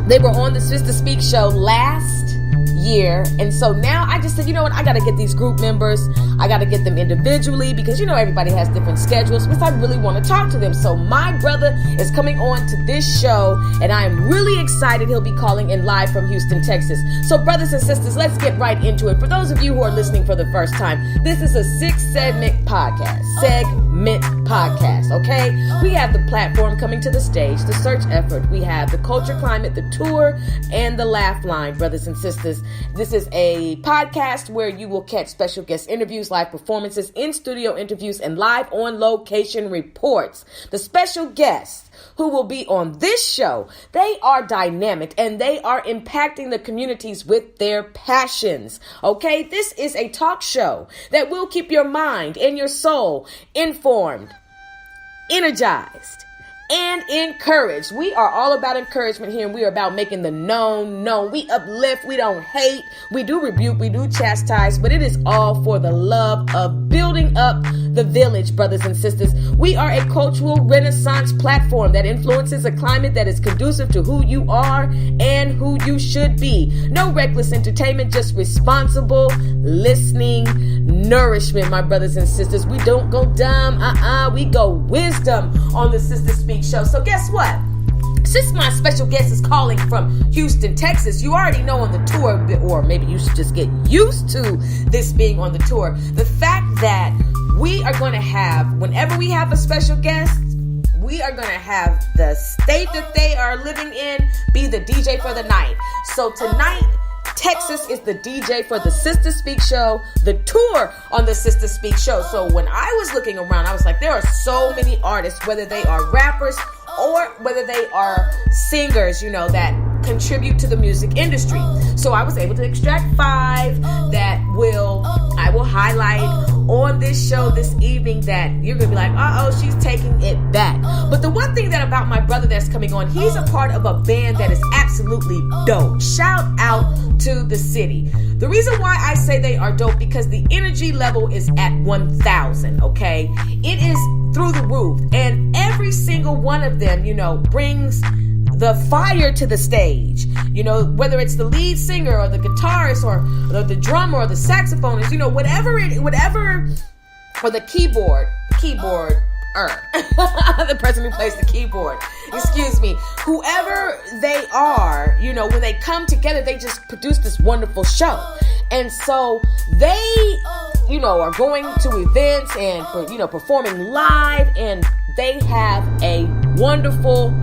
They were on the Sister Speak show last year, and so now I just said, you know what, I gotta get these group members, I gotta get them individually, because you know everybody has different schedules, because I really want to talk to them. So my brother is coming on to this show, and I am really excited. He'll be calling in live from Houston, Texas. So brothers and sisters, let's get right into it. For those of you who are listening for the first time, this is a 6-segment podcast, okay? We have the platform coming to the stage, the search effort, we have the culture climate, the tour, and the laugh line, brothers and sisters. This is a podcast where you will catch special guest interviews, live performances, in-studio interviews, and live on-location reports. The special guests who will be on this show, they are dynamic and they are impacting the communities with their passions. Okay, this is a talk show that will keep your mind and your soul informed, energized, and encouraged. We are all about encouragement here, and we are about making the known known. We uplift, we don't hate, we do rebuke, we do chastise, but it is all for the love of building up the village, brothers and sisters. We are a cultural renaissance platform that influences a climate that is conducive to who you are and who you should be. No reckless entertainment, just responsible listening nourishment, my brothers and sisters. We don't go dumb, we go wisdom on the Sister Speak show. So guess what? Since my special guest is calling from Houston, Texas, you already know on the tour, or maybe you should just get used to this being on the tour, the fact that we are going to have, whenever we have a special guest, we are going to have the state that they are living in be the DJ for the night. So tonight, Texas is the DJ for the Sister Speak show, the tour on the Sister Speak show. So when I was looking around, I was like, there are so many artists, whether they are rappers or whether they are singers, you know, that contribute to the music industry. So I was able to extract 5 that I will highlight on this show this evening that you're going to be like, she's taking it back. But the one thing that about my brother that's coming on, he's a part of a band that is absolutely dope. Shout out to the city. The reason why I say they are dope, because the energy level is at 1,000, okay? It is through the roof. And every single one of them, you know, brings the fire to the stage, you know, whether it's the lead singer or the guitarist or the drummer or the saxophonist, you know, whatever, or the keyboard, the person who plays the keyboard, excuse me, whoever they are, you know, when they come together, they just produce this wonderful show. And so they, you know, are going to events and, you know, performing live, and they have a wonderful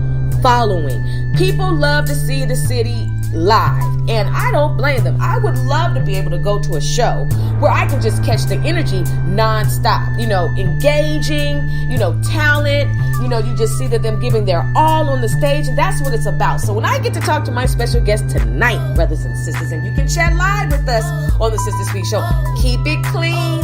following. People love to see the city live, and I don't blame them. I would love to be able to go to a show where I can just catch the energy nonstop, you know, engaging, you know, talent, you know, you just see that them giving their all on the stage, and that's what it's about. So when I get to talk to my special guest tonight, brothers and sisters, and you can chat live with us on the Sister Speak show, keep it clean,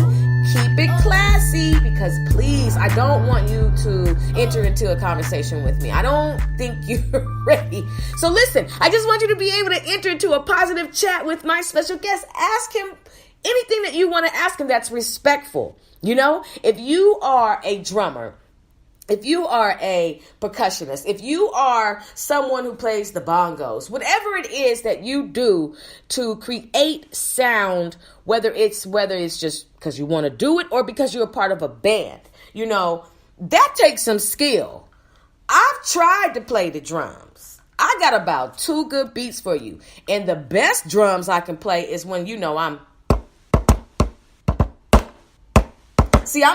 keep it classy, because please, I don't want you to enter into a conversation with me. I don't think you're ready. So listen, I just want you to be able to enter into a positive chat with my special guest. Ask him anything that you want to ask him that's respectful. You know, if you are a drummer, if you are a percussionist, if you are someone who plays the bongos, whatever it is that you do to create sound, whether it's just because you want to do it or because you're a part of a band, you know, that takes some skill. I've tried to play the drums. I got about 2 good beats for you. And the best drums I can play is when, you know, I'm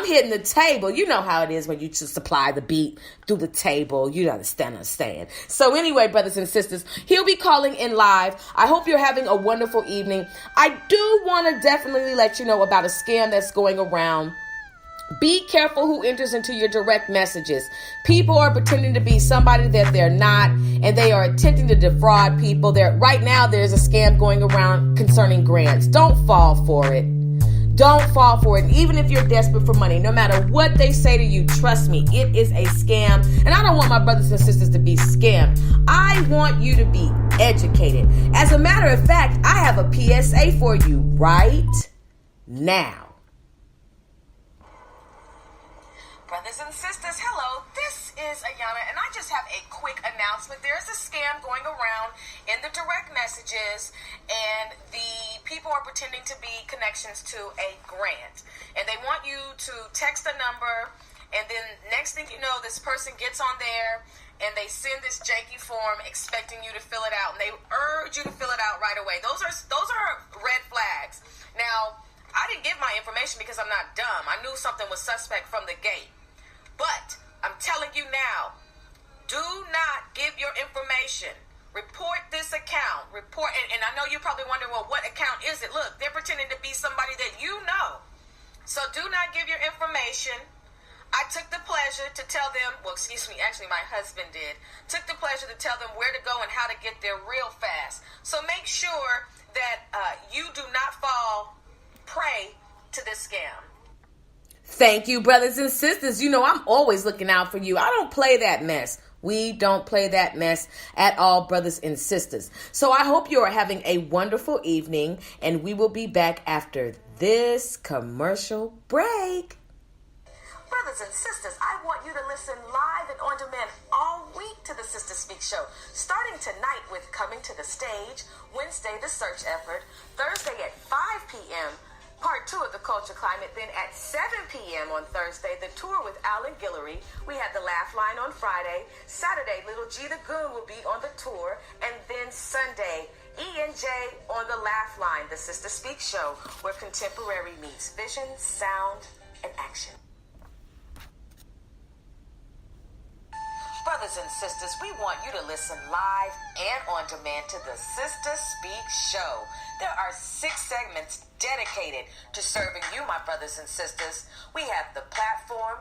hitting the table. You know how it is when you just supply the beat through the table. You understand. So anyway, brothers and sisters, he'll be calling in live. I hope you're having a wonderful evening. I do want to definitely let you know about a scam that's going around. Be careful who enters into your direct messages. People are pretending to be somebody that they're not, and they are attempting to defraud people. Right now, there's a scam going around concerning grants. Don't fall for it. Don't fall for it. And even if you're desperate for money, no matter what they say to you, trust me, it is a scam. And I don't want my brothers and sisters to be scammed. I want you to be educated. As a matter of fact, I have a PSA for you right now. Brothers and sisters, hello. This is Ayana, and I just have a quick announcement. There's a scam going around in the direct messages, and the people are pretending to be connections to a grant. And they want you to text a number, and then next thing you know, this person gets on there, and they send this janky form expecting you to fill it out, and they urge you to fill it out right away. Those are red flags. Now, I didn't give my information because I'm not dumb. I knew something was suspect from the gate. But I'm telling you now, do not give your information. Report this account. And I know you're probably wondering, well, what account is it? Look, they're pretending to be somebody that you know. So do not give your information. I took the pleasure to tell them, actually my husband did, took the pleasure to tell them where to go and how to get there real fast. So make sure that you do not fall prey to this scam. Thank you, brothers and sisters. You know, I'm always looking out for you. I don't play that mess. We don't play that mess at all, brothers and sisters. So I hope you are having a wonderful evening, and we will be back after this commercial break. Brothers and sisters, I want you to listen live and on demand all week to the Sister Speak Show. Starting tonight with Coming to the Stage, Wednesday, The Search Effort, Thursday at 5 p.m., Part 2 of The Culture Climate. Then at 7 p.m. on Thursday, The Tour with Alan Guillory. We had The Laugh Line on Friday. Saturday, Little G the Goon will be on the tour. And then Sunday, E&J on The Laugh Line, The Sister Speak Show, where contemporary meets vision, sound, and action. Brothers and sisters, we want you to listen live and on demand to the Sister Speak Show. There are 6 segments dedicated to serving you, my brothers and sisters. We have The Platform,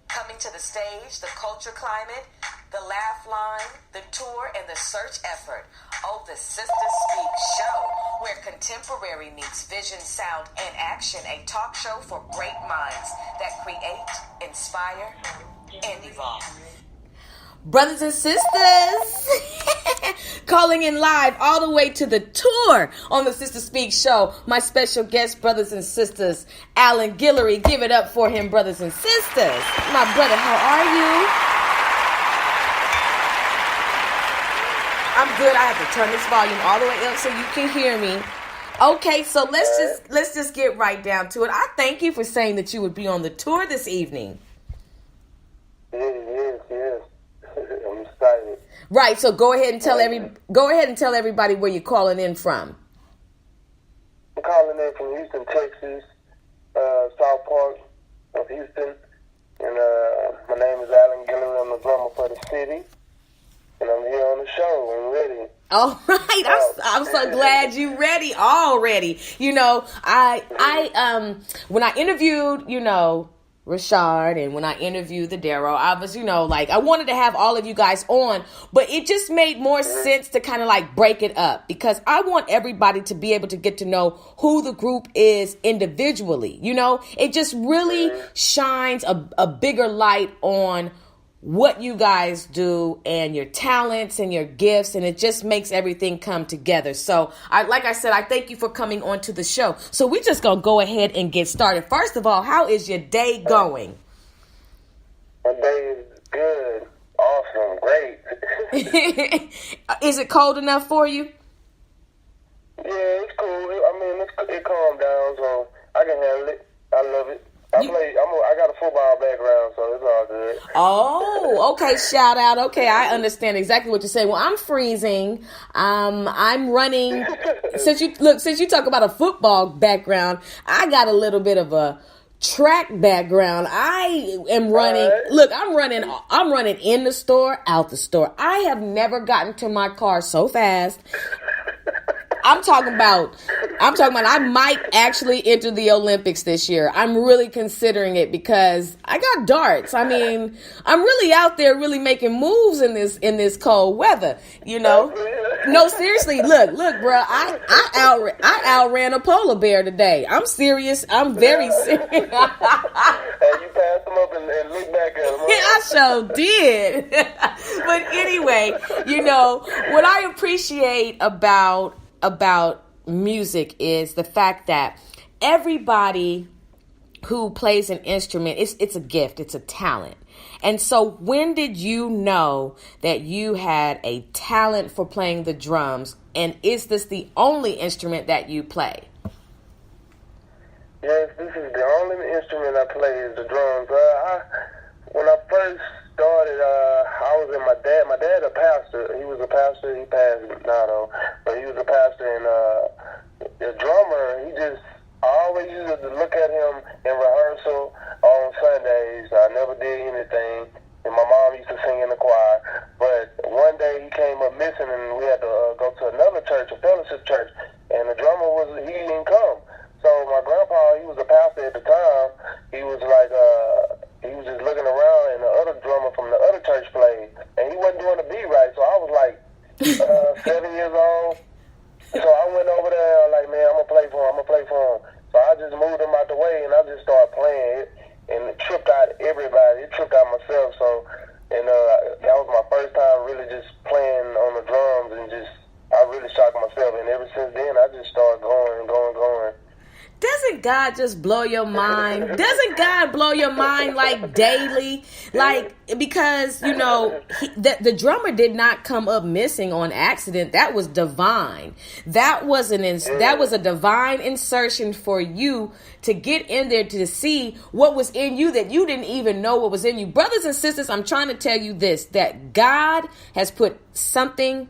Coming to the Stage, The Culture Climate, The Laugh Line, The Tour, and The Search Effort. Oh, the Sister Speak Show, where contemporary meets vision, sound, and action. A talk show for great minds that create, inspire, and evolve. Brothers and sisters, calling in live all the way to the tour on the Sister Speak Show. My special guest, brothers and sisters, Alan Guillory. Give it up for him, brothers and sisters. My brother, how are you? I'm good. I have to turn this volume all the way up so you can hear me. Okay, so let's just get right down to it. I thank you for saying that you would be on the tour this evening. Yes. I'm excited. Right, so go ahead and tell everybody where you're calling in from. I'm calling in from Houston, Texas, South Park of Houston, and my name is Alan Guillory. I'm the drummer for the city, and I'm here on the show. I'm ready. All right, I'm so glad you're ready already. You know, I when I interviewed, Rashard, and when I interviewed the Darrow, I was, I wanted to have all of you guys on, but it just made more sense to kind of break it up, because I want everybody to be able to get to know who the group is individually. It just really shines a bigger light on what you guys do and your talents and your gifts, and it just makes everything come together. So like I said, I thank you for coming onto the show. So we're just going to go ahead and get started. First of all, how is your day going? My day is good, awesome, great. Is it cold enough for you? Yeah, it's cool. I mean, it calmed down, so I can handle it. I love it. I got a football background, so it's all good. Oh, okay. Shout out. Okay, I understand exactly what you're saying. Well, I'm freezing. I'm running. Since you talk about a football background, I got a little bit of a track background. I am running. Right. Look, I'm running in the store, out the store. I have never gotten to my car so fast. I'm talking about I might actually enter the Olympics this year. I'm really considering it because I got darts. I mean, I'm really out there really making moves in this cold weather, No, seriously, look, bro, I outran a polar bear today. I'm serious. I'm very serious. And you passed them up and looked back at them. Yeah, I sure did. But anyway, what I appreciate about music is the fact that everybody who plays an instrument, it's a gift, it's a talent. And so when did you know that you had a talent for playing the drums? And is this the only instrument that you play? Yes, this is the only instrument I play is the drums. When I first started, I was in my dad a pastor. He was a pastor. He passed now though, but he was a pastor, and the drummer. I always used to look at him in rehearsal on Sundays. I never did anything, and my mom used to sing in the choir. But one day he came up missing, and we had to go to another church, a fellowship church, and the drummer he didn't come. So my grandpa, he was a pastor at the time. He was like, he was just looking around, and the other drummer from the other church played, and he wasn't doing the beat right. So I was like 7 years old. So I went over there, like, man, I'm gonna play for him. So I just moved him out the way, and I just started playing it, and it tripped out everybody. It tripped out myself. So, and that was my first time really just playing on the drums, and I really shocked myself. And ever since then, I just started going. Doesn't God just blow your mind? Doesn't God blow your mind like daily? Like, because, the drummer did not come up missing on accident. That was divine. That was a divine insertion for you to get in there to see what was in you that you didn't even know what was in you. Brothers and sisters, I'm trying to tell you this, that God has put something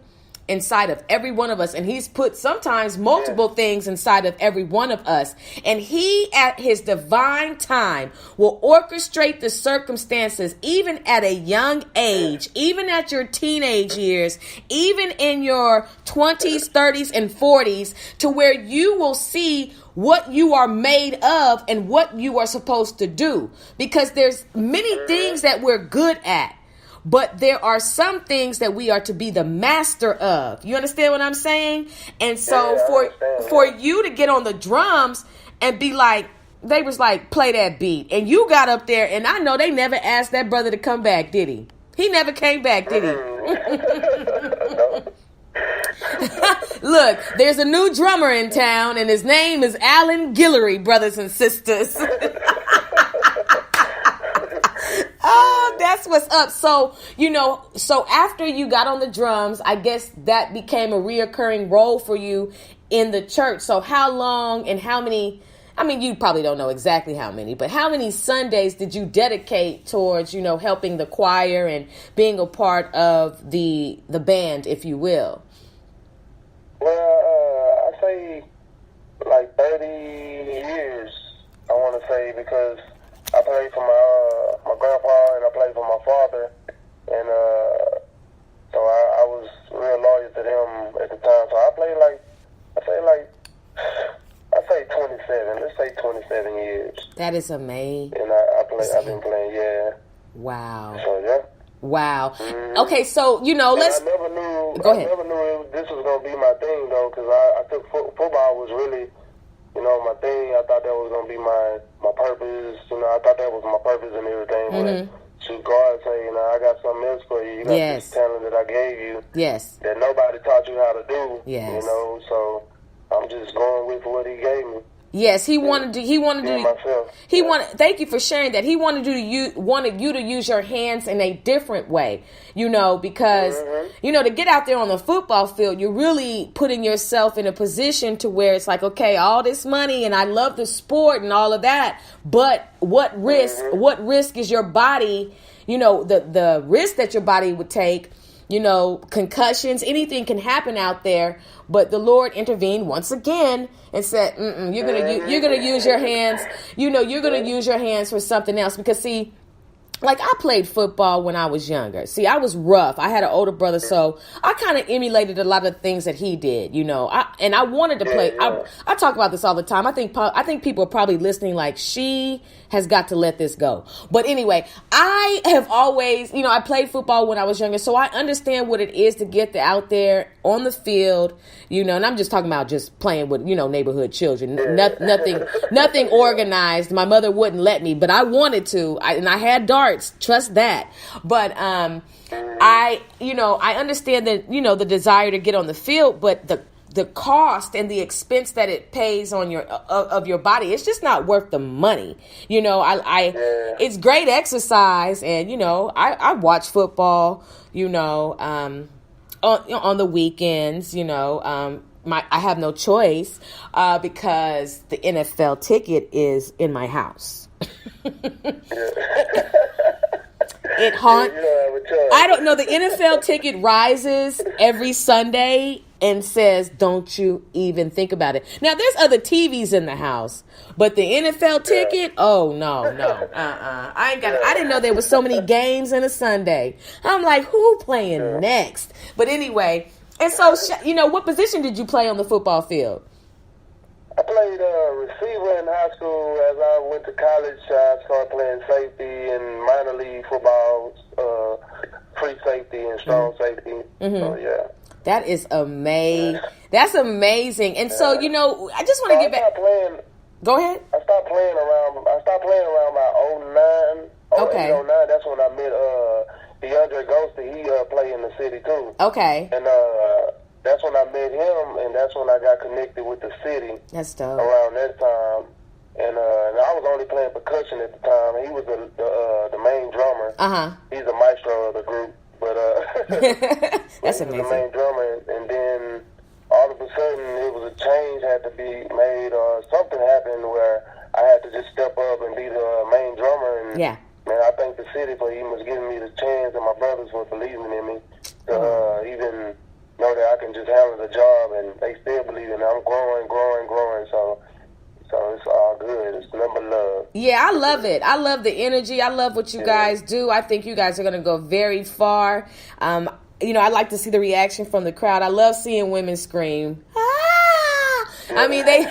inside of every one of us, and he's put sometimes multiple things inside of every one of us, and he at his divine time will orchestrate the circumstances even at a young age, even at your teenage years, even in your 20s, 30s, and 40s, to where you will see what you are made of and what you are supposed to do, because there's many things that we're good at. But there are some things that we are to be the master of. You understand what I'm saying? And so for you to get on the drums and be like, they was like, play that beat. And you got up there, and I know they never asked that brother to come back, did he? He never came back, did he? Look, there's a new drummer in town, and his name is Alan Guillory, brothers and sisters. Oh, that's what's up. So, so after you got on the drums, I guess that became a reoccurring role for you in the church. So how long and how many, I mean, you probably don't know exactly how many, but how many Sundays did you dedicate towards, helping the choir and being a part of the band, if you will? Well, I say like 30 years, I want to say, because I played for my grandpa, and I played for my father, and so I was real loyal to them at the time. So I say 27. Let's say 27 years. That is amazing. And I've been playing, yeah. Wow. So yeah. Wow. Mm-hmm. Okay, so let's. I never knew. Go ahead. I never knew this was gonna be my thing though, because I took football was really, my thing. I thought that was gonna be my purpose. I thought that was my purpose and everything. Mm-hmm. But to God say, I got something else for you. You got this talent that I gave you. Yes. That nobody taught you how to do. Yes. So I'm just going with what He gave me. Yes, he wanted to. Myself. Thank you for sharing that. He wanted you to use your hands in a different way. Because to get out there on the football field, you're really putting yourself in a position to where it's like, okay, all this money, and I love the sport and all of that, but what risk? Mm-hmm. What risk is your body? The risk that your body would take. Concussions, anything can happen out there. But the Lord intervened once again and said, you're gonna use your hands. You're gonna use your hands for something else. Because see, like I played football when I was younger. See, I was rough. I had an older brother, so I kind of emulated a lot of things that he did. I wanted to play. I talk about this all the time. I think people are probably listening like, she has got to let this go. But anyway, I have always, I played football when I was younger, so I understand what it is to get out there on the field, and I'm just talking about just playing with, neighborhood children, nothing organized. My mother wouldn't let me, but I wanted to, and I had darts, trust that. But, I understand that, the desire to get on the field, but the cost and the expense that it pays on your of your body, it's just not worth the money. It's great exercise, and I watch football, on the weekends, I have no choice because the NFL ticket is in my house. It haunts. I don't know. The NFL ticket rises every Sunday and says, "Don't you even think about it." Now, there's other TVs in the house, but the NFL ticket, oh no. I didn't know there was so many games in a Sunday. I'm like, who playing next? But anyway, and so what position did you play on the football field? I played receiver in high school. As I went to college, I started playing safety and minor league football, free safety and strong safety. Mm-hmm. So, yeah. That is amazing. That's amazing. And so, I just want to get back. Go ahead. I stopped playing around my 09. Okay. 09, that's when I met DeAndre Ghosty. He played in the city, too. Okay. And that's when I met him, and that's when I got connected with the city. That's dope. Around that time. And I was only playing percussion at the time. He was the main drummer. Uh-huh. He's the maestro of the group. But that's he amazing. was the main drummer, and then all of a sudden it was a change had to be made, or something happened where I had to just step up and be the main drummer. And man, I thank the city for even giving me the chance, and my brothers for believing in me to even know that I can just handle the job, and they still believe in me. I'm growing. So it's all good. It's number love. Yeah, I love it. I love the energy. I love what you guys do. I think you guys are going to go very far. I like to see the reaction from the crowd. I love seeing women scream. I mean, they...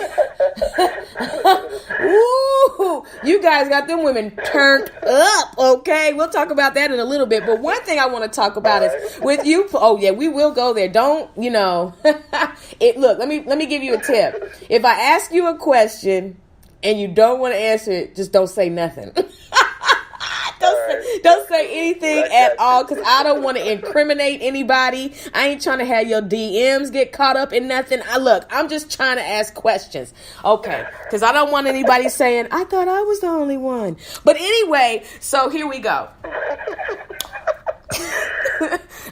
Ooh, you guys got them women turned up, okay? We'll talk about that in a little bit. But one thing I want to talk about is with you... Oh, yeah, we will go there. Don't, Look, let me give you a tip. If I ask you a question and you don't want to answer it, just don't say nothing. Don't say anything at all, because I don't want to incriminate anybody. I ain't trying to have your DMs get caught up in nothing. I'm just trying to ask questions. Okay, because I don't want anybody saying, I thought I was the only one. But anyway, so here we go.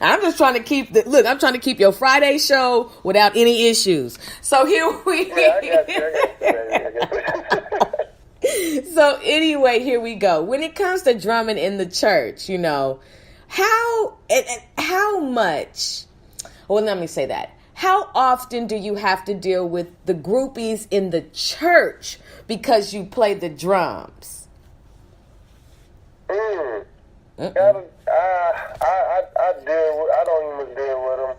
I'm just trying to keep I'm trying to keep your Friday show without any issues. So here we go. So anyway, here we go. When it comes to drumming in the church, how much, well, let me say that. How often do you have to deal with the groupies in the church because you play the drums? I don't even deal with them.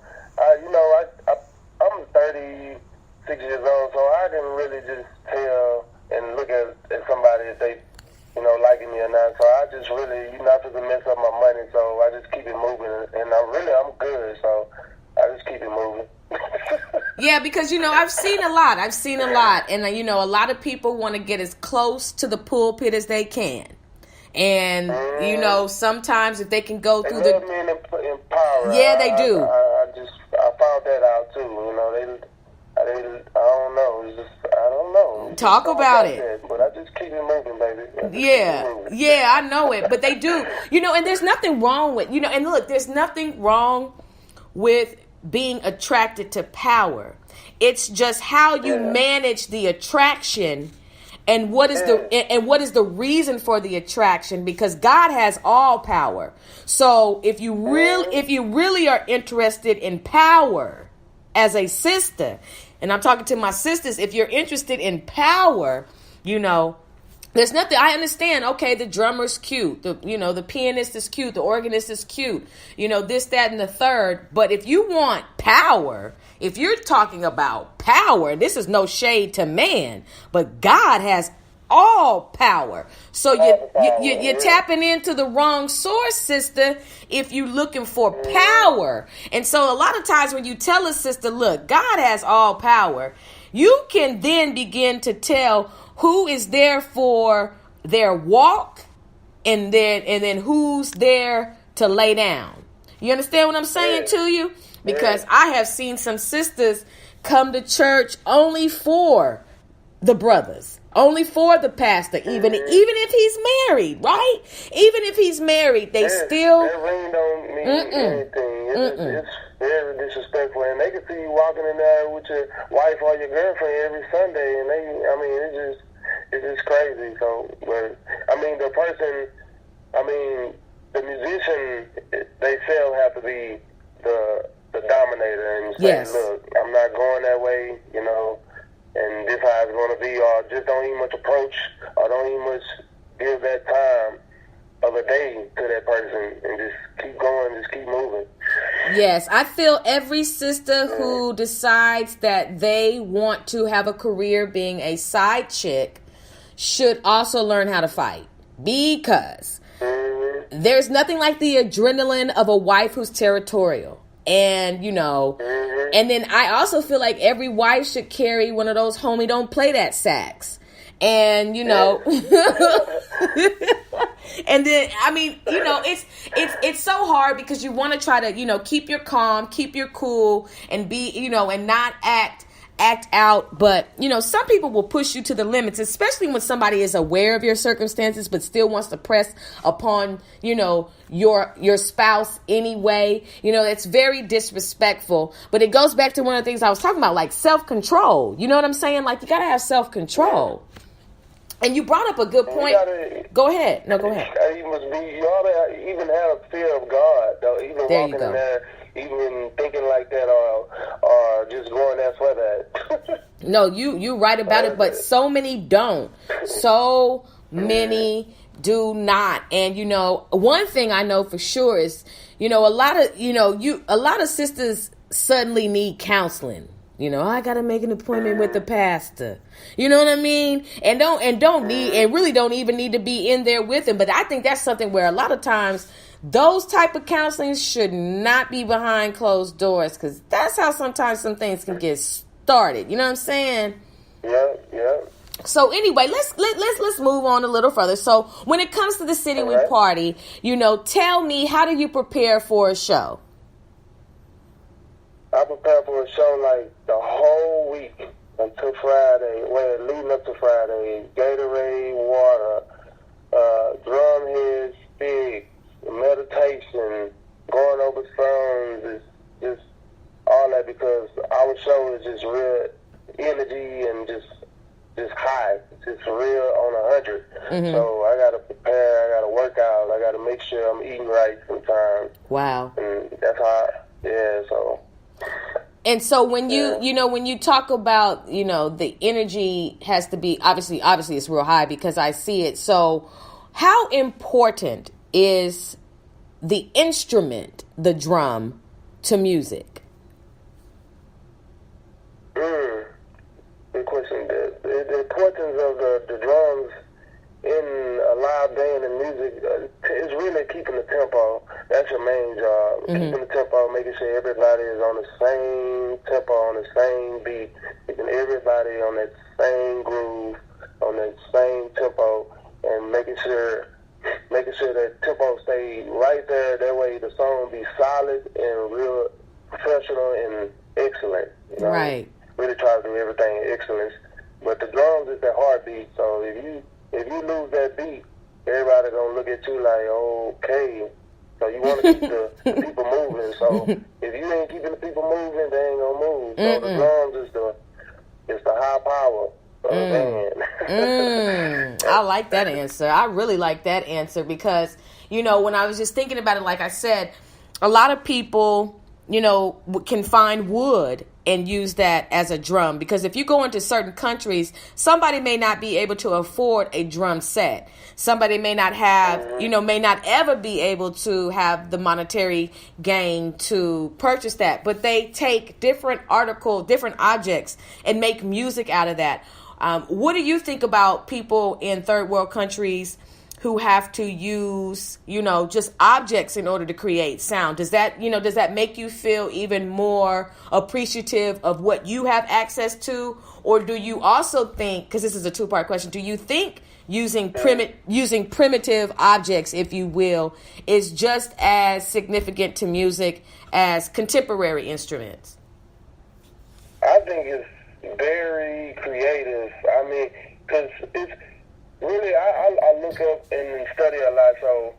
I'm 36 years old, so I can really just tell and look at somebody if they, liking me or not. So I just really, you're not supposed to mess up my money, so I just keep it moving. And I'm good, so I just keep it moving. Yeah, because, I've seen a lot. And, a lot of people want to get as close to the pulpit as they can. And, sometimes if they can go through the... They love me in power. Yeah, they do. I found that out, too. I don't know. It's just, I don't know. Talk about it. That, but I just keep it moving, baby. Yeah, I know it. But they do. And there's nothing wrong with, and look, there's nothing wrong with being attracted to power. It's just how you manage the attraction and what is the reason for the attraction, because God has all power. So if you really are interested in power as a sister, and I'm talking to my sisters, if you're interested in power, there's nothing. I understand. Okay, the drummer's cute. The pianist is cute. The organist is cute. This, that, and the third. But if you want power, if you're talking about power, this is no shade to man, but God has all power. So you're tapping into the wrong source, sister, if you're looking for power. And so a lot of times when you tell a sister, look, God has all power, you can then begin to tell who is there for their walk and then who's there to lay down. You understand what I'm saying to you? Because I have seen some sisters come to church only for the brothers, only for the pastor, even if he's married, right? Even if he's married, they still... That ring don't mean anything. It's very disrespectful. And they can see you walking in there with your wife or your girlfriend every Sunday, and it's just crazy. So, but, the musician, they still have to be the dominator and say, look, I'm not going that way, and this how it's going to be, or just don't even much approach, or don't even much give that time of a day to that person, and just keep going, just keep moving. Yes, I feel every sister who decides that they want to have a career being a side chick should also learn how to fight, because there's nothing like the adrenaline of a wife who's territorial. And, and then I also feel like every wife should carry one of those homie don't play that sax. And, and then, it's so hard because you want to try to, keep your calm, keep your cool, and be, and not act out. But, some people will push you to the limits, especially when somebody is aware of your circumstances, but still wants to press upon, your spouse anyway. It's very disrespectful. But it goes back to one of the things I was talking about, like self-control. You know what I'm saying? Like, you got to have self-control. And you brought up a good point. Go ahead. No, go ahead. You ought to even have a fear of God, though. Even there walking in there, even thinking like that, or just going there for that. No, you right about it, but so many don't. So many do not. And one thing I know for sure is, a lot of sisters suddenly need counseling. I got to make an appointment with the pastor. You know what I mean? And really don't even need to be in there with him. But I think that's something where a lot of times those type of counseling should not be behind closed doors, because that's how sometimes some things can get started. You know what I'm saying? Yeah. So anyway, let's move on a little further. So when it comes to the City We Party, tell me, how do you prepare for a show? I prepare for a show like the whole week until Friday, leading up to Friday. Guillory, water, drum heads, sticks, meditation, going over songs, just all that, because our show is just real energy and just high. It's just real on 100. Mm-hmm. So I got to prepare, I got to work out, I got to make sure I'm eating right sometimes. Wow. And that's so... And so when when you talk about, the energy has to be, obviously it's real high because I see it. So how important is the instrument, the drum, to music? Good question. The importance of the drums in a live band and music is really keeping the tempo. That's your main job. Mm-hmm. Keeping the tempo, making sure everybody is on the same tempo, on the same beat, keeping everybody on that same groove, on that same tempo, and making sure that tempo stay right there. That way the song be solid and real professional and excellent. Right. Really try to do everything in excellence. But the drums is the heartbeat. So if you lose that beat, everybody gonna look at you like, okay. So you want to keep the people moving. So if you ain't keeping the people moving, they ain't gonna move. So the drums is the high power of the band. I like that answer. I really like that answer because, when I was just thinking about it, like I said, a lot of people, can find wood and use that as a drum, because if you go into certain countries, somebody may not be able to afford a drum set. Somebody may not have, may not ever be able to have the monetary gain to purchase that, but they take different objects and make music out of that. What do you think about people in third world countries who have to use, just objects in order to create sound? Does that make you feel even more appreciative of what you have access to? Or do you also think, because this is a two-part question, do you think using primitive objects, if you will, is just as significant to music as contemporary instruments? I think it's very creative. I mean, because it's really, I look up and study a lot, so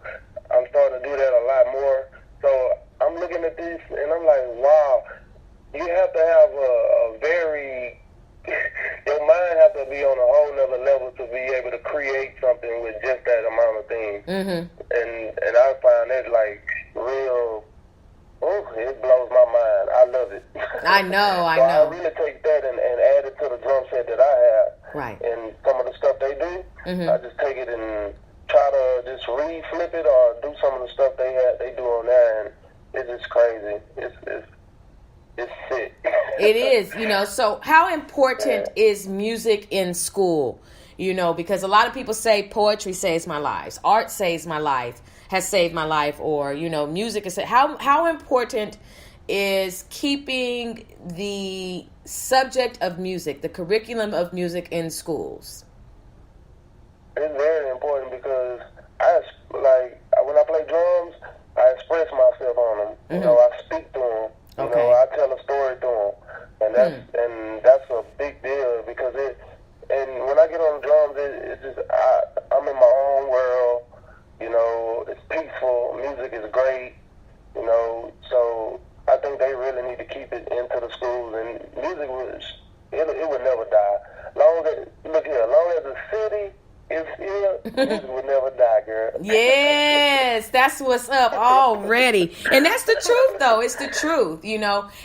I'm starting to do that a lot more. So I'm looking at this, and I'm like, wow, you have to have a very, your mind has to be on a whole nother level to be able to create something with just that amount of things. Mm-hmm. And I find it like real, it blows my mind. I love it. I know. I really take that and add it to the drum set that I have. Right. And some of the stuff they do, Mm-hmm. I just take it and try to just re-flip it or do some of the stuff they do on there, and it's just crazy. It's sick. It is, so how important is music in school? Because a lot of people say poetry saves my life, art saves my life, has saved my life, or, music is, how important is keeping the subject of music, the curriculum of music in schools? It's very important because when I play drums, I express myself on them. Mm-hmm. I speak to them. Okay. I tell a story to them, and that's a big deal because and when I get on the drums, it's just I'm in my own world. It's peaceful. Music is great. So I think they really need to keep it into the schools, and music it would never die. Long as the city is here, music would never die, girl. Yes, that's what's up already. And that's the truth, though. It's the truth,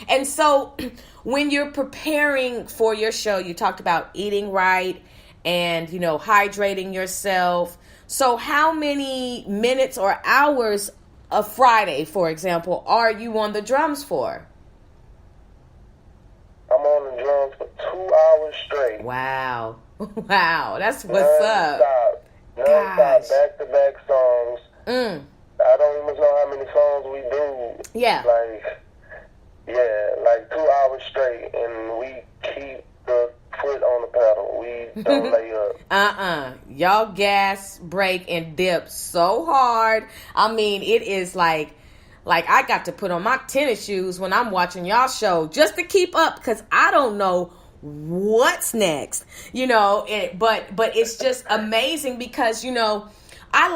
And so when you're preparing for your show, you talked about eating right and, hydrating yourself. So how many minutes or hours of Friday, for example, are you on the drums for? I'm on the drums for 2 hours straight. Wow. Wow, that's what's up. Non-stop, back-to-back songs. I don't even know how many songs we do. Yeah. Like 2 hours straight, and we keep the foot on the pedal. We don't lay up. Y'all gas, brake, and dip so hard. I mean, it is like I got to put on my tennis shoes when I'm watching y'all show just to keep up, because I don't know what's next, but it's just amazing because, I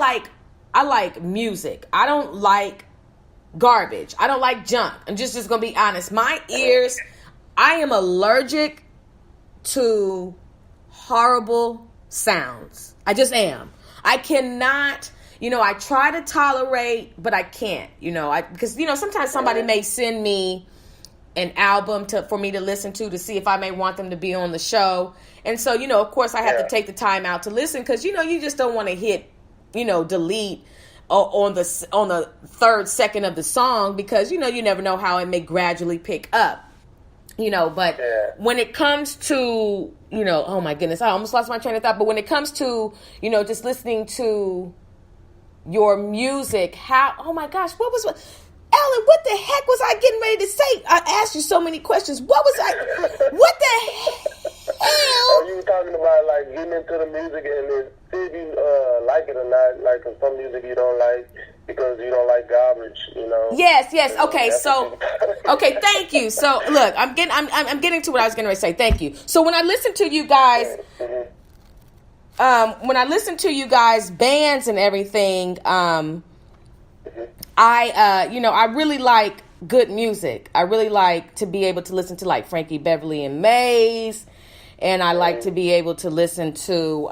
like music. I don't like garbage. I don't like junk. I'm just going to be honest. My ears, I am allergic to horrible sounds. I just am. I cannot, I try to tolerate, but I can't, because sometimes somebody may send me an album for me to listen to see if I may want them to be on the show. And so, of course I have to take the time out to listen because, you just don't want to hit, delete on the third second of the song because, you never know how it may gradually pick up, but when it comes to, oh my goodness, I almost lost my train of thought. But when it comes to, just listening to your music, oh my gosh, Ellen, what the heck was I getting ready to say? I asked you so many questions. What the hell? You were talking about getting into the music and then see if you like it or not. Like some music you don't like because you don't like garbage, Yes. Okay, so thank you. So look, I'm getting to what I was going to say. Thank you. So when I listen to you guys, when I listen to you guys, bands and everything, I really like good music. I really like to be able to listen to Frankie Beverly and Mays, and I like to be able to listen to,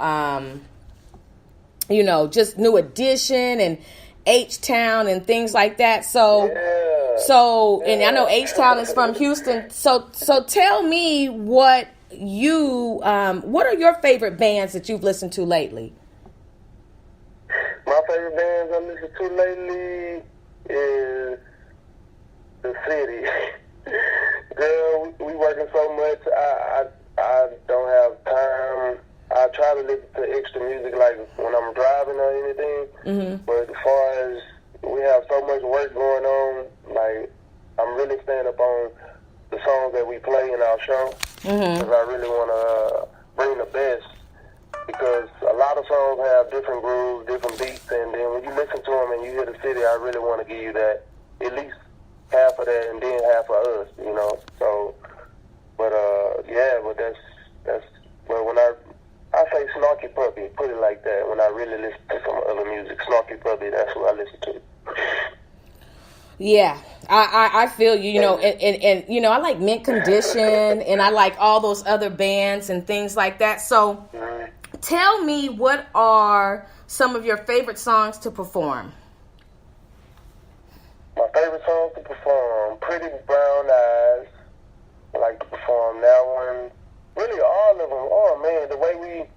just New Edition and H-Town and things like that. And I know H-Town is from Houston. So tell me what are your favorite bands that you've listened to lately? My favorite bands I listen to lately is The City. Girl, we working so much. I don't have time. I try to listen to extra music when I'm driving or anything. Mm-hmm. But as far as we have so much work going on, I'm really staying up on the songs that we play in our show because I really want to bring the best. Because a lot of songs have different grooves, different beats, and then when you listen to them and you hear The City, I really want to give you that, at least half of that and then half of us, So, but Yeah, I feel you, you know, and you know, I like Mint Condition and I like all those other bands and things like that. So tell me, what are some of your favorite songs to perform? My favorite songs to perform, Pretty Brown Eyes. I like to perform that one. Really all of them. Oh man, the way we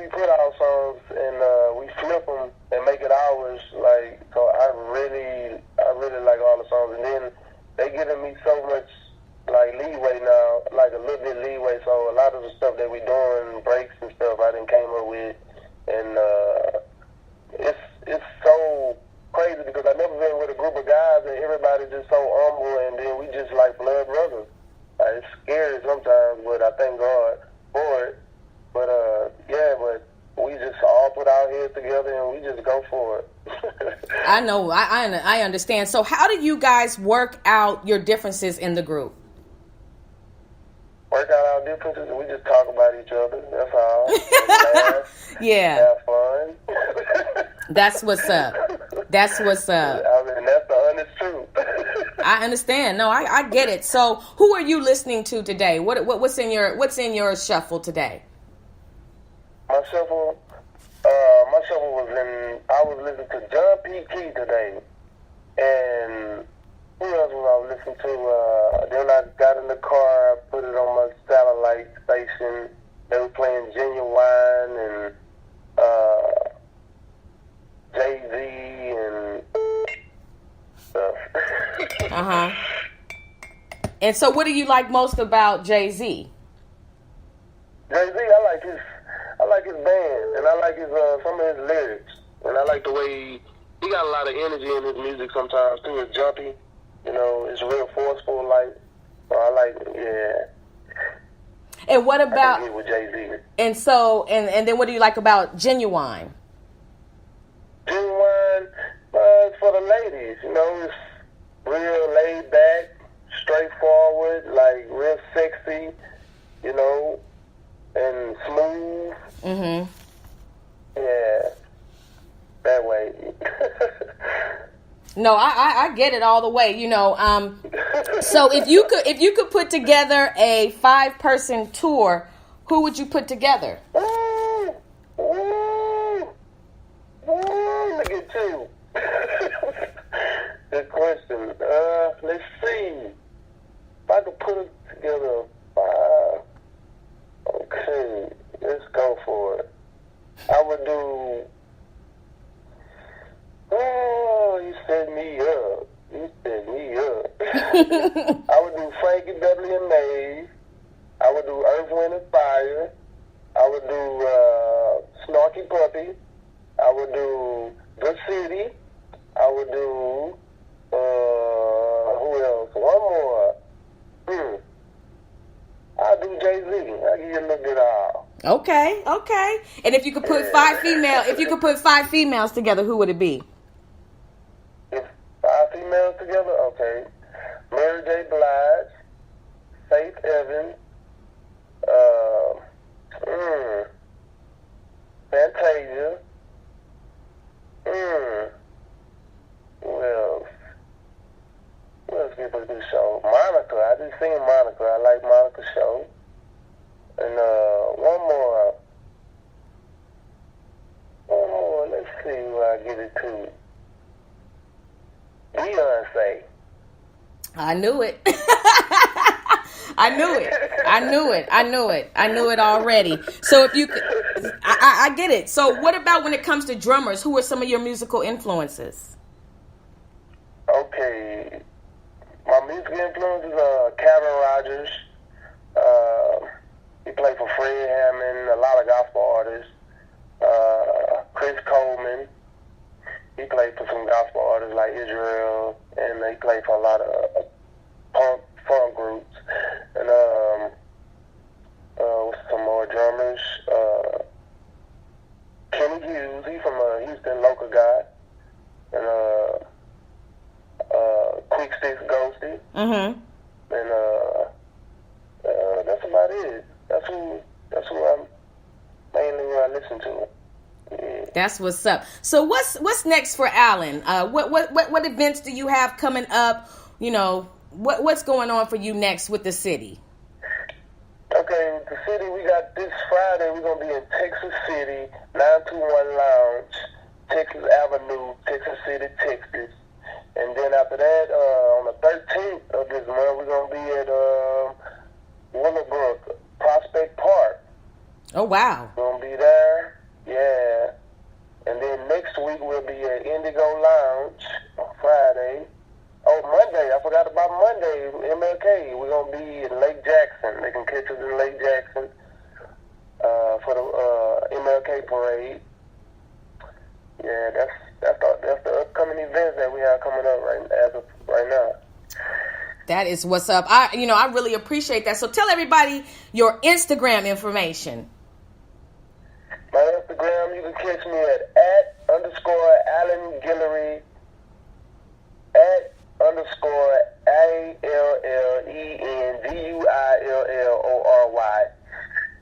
put our songs and we flip them and make it ours, like, so I really like all the songs. And then they giving me so much like leeway now, like a little bit leeway. So a lot of the stuff that we doing, breaks and stuff, I done came up with, and it's so crazy because I never been with a group of guys and everybody just so humble, and then we just like blood brothers. It's scary sometimes, but I thank God for it. But yeah, but we just all put our heads together and we just go for it. I know, I understand. So how do you guys work out your differences in the group? Work out our differences and we just talk about each other. That's all. Laugh, Yeah. have fun. That's what's up. That's what's up. I mean, that's the honest truth. I understand. No, I get it. So who are you listening to today? What's in your shuffle today? My shuffle was in. I was listening to John P. Key today, and who else was I listening to? Then I got in the car, I put it on my satellite station. They were playing Genuine and Jay-Z and stuff. And so, what do you like most about Jay-Z? Jay-Z, I like his band, and I like his some of his lyrics, and I like the way he got a lot of energy in his music. Sometimes too, it's jumpy, you know, it's real forceful. Like, so I like, yeah. And what about? I can get with Jay-Z. And so, and then, what do you like about Genuine? Genuine, it's for the ladies, you know. It's real laid back, straightforward, like real sexy, you know, and smooth. Mm-hmm. Yeah, that way. No, I get it all the way, you know. So if you could put together a 5-person tour, who would you put together? Look at you. Good question. Let's see. If I could put it together, 5. Okay, let's go for it. I would do. Oh, you set me up. I would do Frankie W. and Maze. I would do Earth, Wind, and Fire. I would do Snarky Puppy. I would do Good City. I would do, who else? One more. I'll do Jay-Z. I'll give you a little bit of. Okay. And if you could put 5 females together, who would it be? If 5 females together, okay. Mary J. Blige, Faith Evans, Fantasia. Who else? Who else can put this show? Monica. I just seen Monica. I like Monica's show. And one more. Let's see who I get it to. Beyonce. I knew it. I knew it already. So if you could, I get it. So what about when it comes to drummers? Who are some of your musical influences? Okay. My musical influences are Calvin Rogers. He played for Fred Hammond, a lot of gospel artists. Chris Coleman. He played for some gospel artists like Israel, and he played for a lot of funk groups. And some more drummers. Kenny Hughes, he's from a Houston local guy. And Quick Sticks Ghosty. Mm-hmm. And that's about it. That's who I'm mainly who I listen to. Yeah. right. That's what's up. So what's next for Alan? What events do you have coming up? You know, what's going on for you next with the city? Okay, with the city, we got this Friday, we're going to be in Texas City, 921 Lounge, Texas Avenue, Texas City, Texas. And then after that, on the 13th of this month, we're going to be at Willowbrook, Prospect Park. Oh, wow. We're going to be there, yeah. And then next week, we'll be at Indigo Lounge on Friday. Oh, Monday, I forgot about Monday, MLK. We're going to be in Lake Jackson. They can catch us in Lake Jackson for the MLK parade. Yeah, that's the upcoming events that we have coming up right now. That is what's up. I really appreciate that. So tell everybody your Instagram information. My Instagram, you can catch me at _Alan Guillory, @ALLENGUILLORY.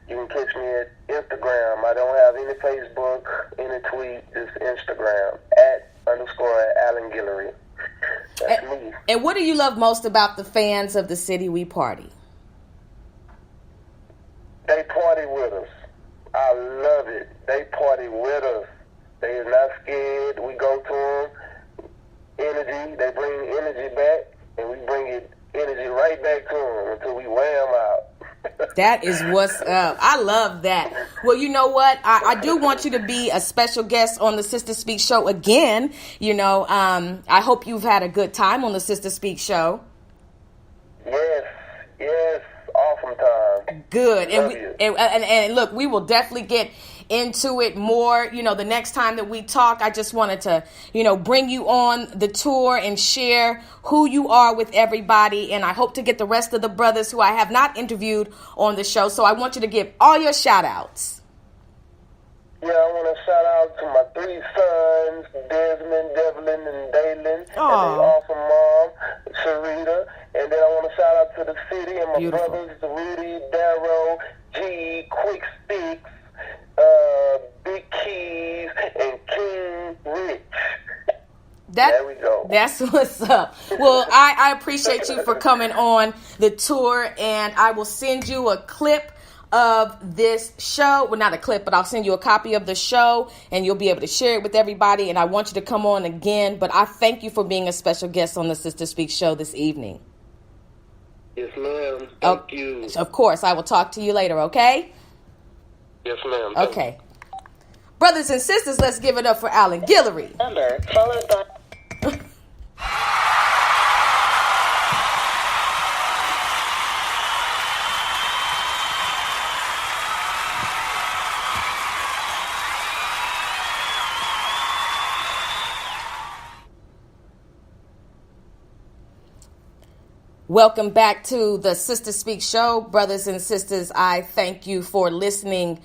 You can catch me at Instagram. I don't have any Facebook, any tweet, just Instagram, @_Alan Guillory. That's me. And what do you love most about the fans of the City We Party? They party with us. I love it. They party with us. They is not scared. We go to them. Energy. They bring energy back, and we bring energy right back to them until we wear them out. That is what's up. I love that. Well, you know what? I do want you to be a special guest on the Sister Speak show again. You know, I hope you've had a good time on the Sister Speak show. Yes, awesome time. Good. Love And look, we will definitely get into it more, you know, the next time that we talk. I just wanted to, you know, bring you on the tour and share who you are with everybody. And I hope to get the rest of the brothers who I have not interviewed on the show. So I want you to give all your shout outs. Yeah, I want to shout out to my 3 sons, Desmond, Devlin, and Dalen, and their awesome mom, Sharita. And then I want to shout out to the city and my Beautiful. brothers, Rudy, Darrow, G, Quick Sticks, Big Keys, and King Rich. There we go. That's what's up. Well, I appreciate you for coming on the tour, and I will send you a clip of this show. Well, not a clip, but I'll send you a copy of the show, and you'll be able to share it with everybody. And I want you to come on again. But I thank you for being a special guest on the Sister Speak show this evening. Yes, ma'am. Thank you. Of course. I will talk to you later, okay? Yes, ma'am. Okay. Brothers and sisters, let's give it up for Alan Guillory. Number followed by... Welcome back to the Sister Speak show. Brothers and sisters, I thank you for listening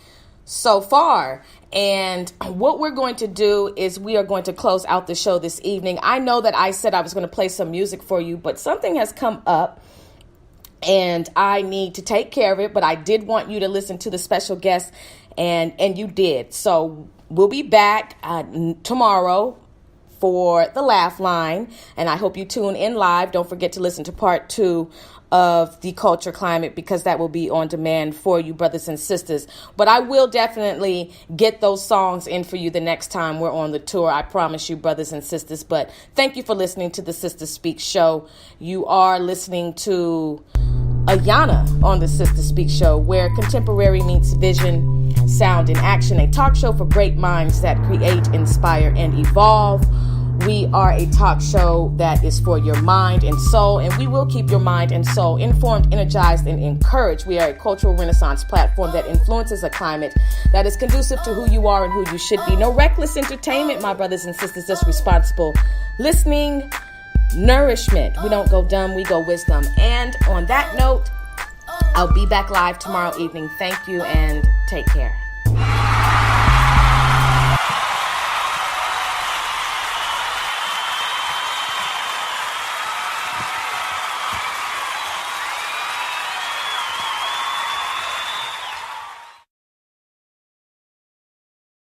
so far. And what we're going to do is we are going to close out the show this evening. I know that I said I was going to play some music for you, but something has come up and I need to take care of it. But I did want you to listen to the special guest, and you did. So we'll be back tomorrow for the Laugh Line, and I hope you tune in live. Don't forget to listen to part 2 of the Culture Climate, because that will be on demand for you, brothers and sisters. But I will definitely get those songs in for you the next time we're on the tour. I promise you, brothers and sisters. But thank you for listening to the Sister Speak show. You are listening to Ayana on the Sister Speak show, where contemporary meets vision, sound, and action. A talk show for great minds that create, inspire, and evolve. We are a talk show that is for your mind and soul, and we will keep your mind and soul informed, energized, and encouraged. We are a cultural renaissance platform that influences a climate that is conducive to who you are and who you should be. No reckless entertainment, my brothers and sisters, just responsible listening, nourishment. We don't go dumb, we go wisdom. And on that note, I'll be back live tomorrow evening. Thank you and take care.